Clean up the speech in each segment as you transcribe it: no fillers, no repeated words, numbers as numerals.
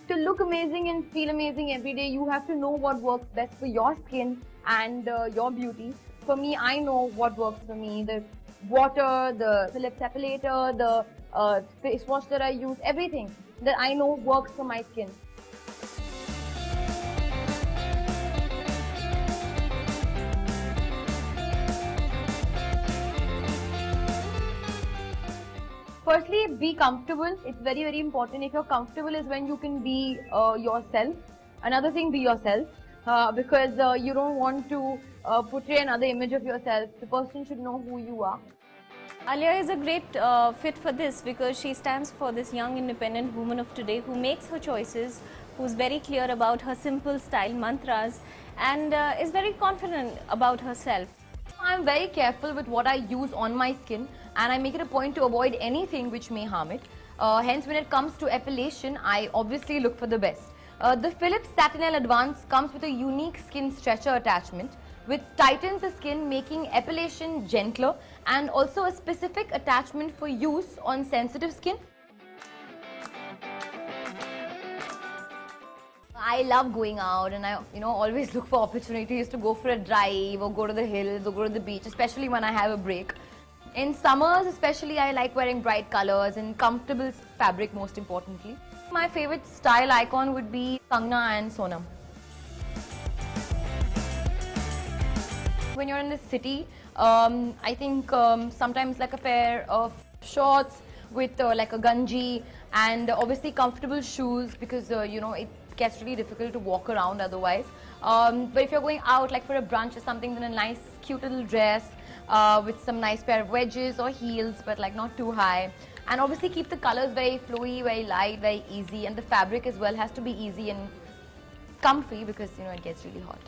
to look amazing and feel amazing every day, you have to know what works best for your skin and your beauty. For me, I know what works for me. The water, the Philips Appellator, the face wash that I use, everything that I know works for my skin. Firstly, be comfortable. It's very, very important. If you're comfortable is when you can be yourself. Another thing, be yourself. Because you don't want to portray another image of yourself. The person should know who you are. Alia is a great fit for this because she stands for this young independent woman of today who makes her choices, who's very clear about her simple style mantras and is very confident about herself. I'm very careful with what I use on my skin and I make it a point to avoid anything which may harm it. Hence, when it comes to epilation, I obviously look for the best. The Philips Satinel Advance comes with a unique skin stretcher attachment which tightens the skin, making epilation gentler, and also a specific attachment for use on sensitive skin. I love going out and I always look for opportunities to go for a drive or go to the hills or go to the beach, especially when I have a break. In summers especially, I like wearing bright colors and comfortable fabric most importantly. My favorite style icon would be Kangna and Sonam. When you're in the city, I think sometimes like a pair of shorts with like a ganji and obviously comfortable shoes because it gets really difficult to walk around otherwise. But if you're going out like for a brunch or something, then a nice cute little dress with some nice pair of wedges or heels, but like not too high. And obviously keep the colors very flowy, very light, very easy, and the fabric as well has to be easy and comfy because it gets really hot.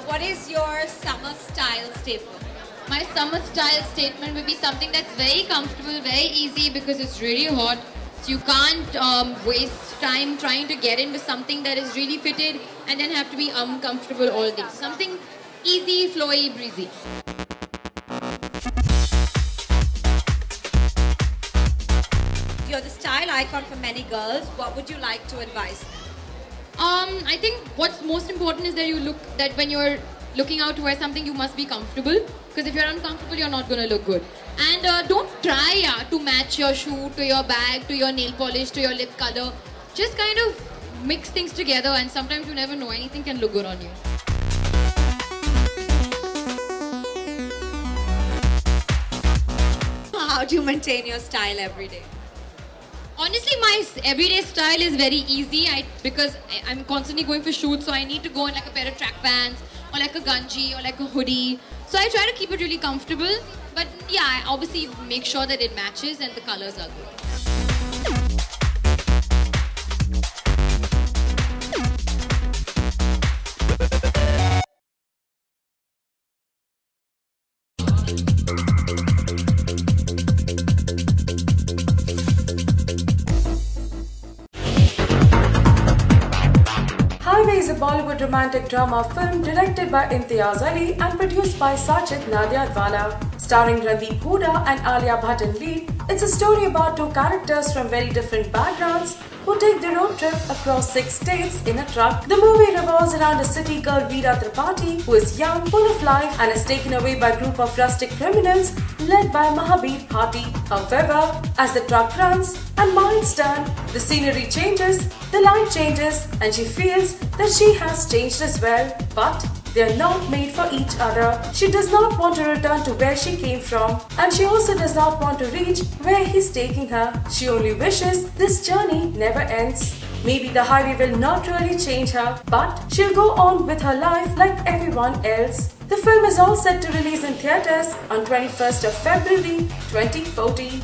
What is your summer style statement? My summer style statement would be something that's very comfortable, very easy because it's really hot. So you can't waste time trying to get into something that is really fitted and then have to be uncomfortable all day. Something easy, flowy, breezy. You're the style icon for many girls. What would you like to advise them? I think what's most important is that when you're looking out to wear something, you must be comfortable. Because if you're uncomfortable, you're not going to look good. And don't try to match your shoe to your bag, to your nail polish, to your lip color. Just kind of mix things together and sometimes you never know, anything can look good on you. How do you maintain your style every day? Honestly, my everyday style is very easy because I'm constantly going for shoots, so I need to go in like a pair of track pants or like a ganji or like a hoodie. So I try to keep it really comfortable, but yeah, I obviously make sure that it matches and the colors are good. Highway is a Bollywood romantic drama film directed by Imtiaz Ali and produced by Sajid Nadiadwala. Starring Randeep Hooda and Alia Bhatt in lead, it's a story about two characters from very different backgrounds who take the road trip across 6 states in a truck. The movie revolves around a city girl Veera Tripathi who is young, full of life and is taken away by a group of rustic criminals led by Mahabir Bhati. However, as the truck runs and minds turn, the scenery changes, the light changes and she feels that she has changed as well, but they are not made for each other. She does not want to return to where she came from and she also does not want to reach where he's taking her. She only wishes this journey never ends. Maybe the highway will not really change her, but she'll go on with her life like everyone else. The film is all set to release in theatres on 21st of February 2014.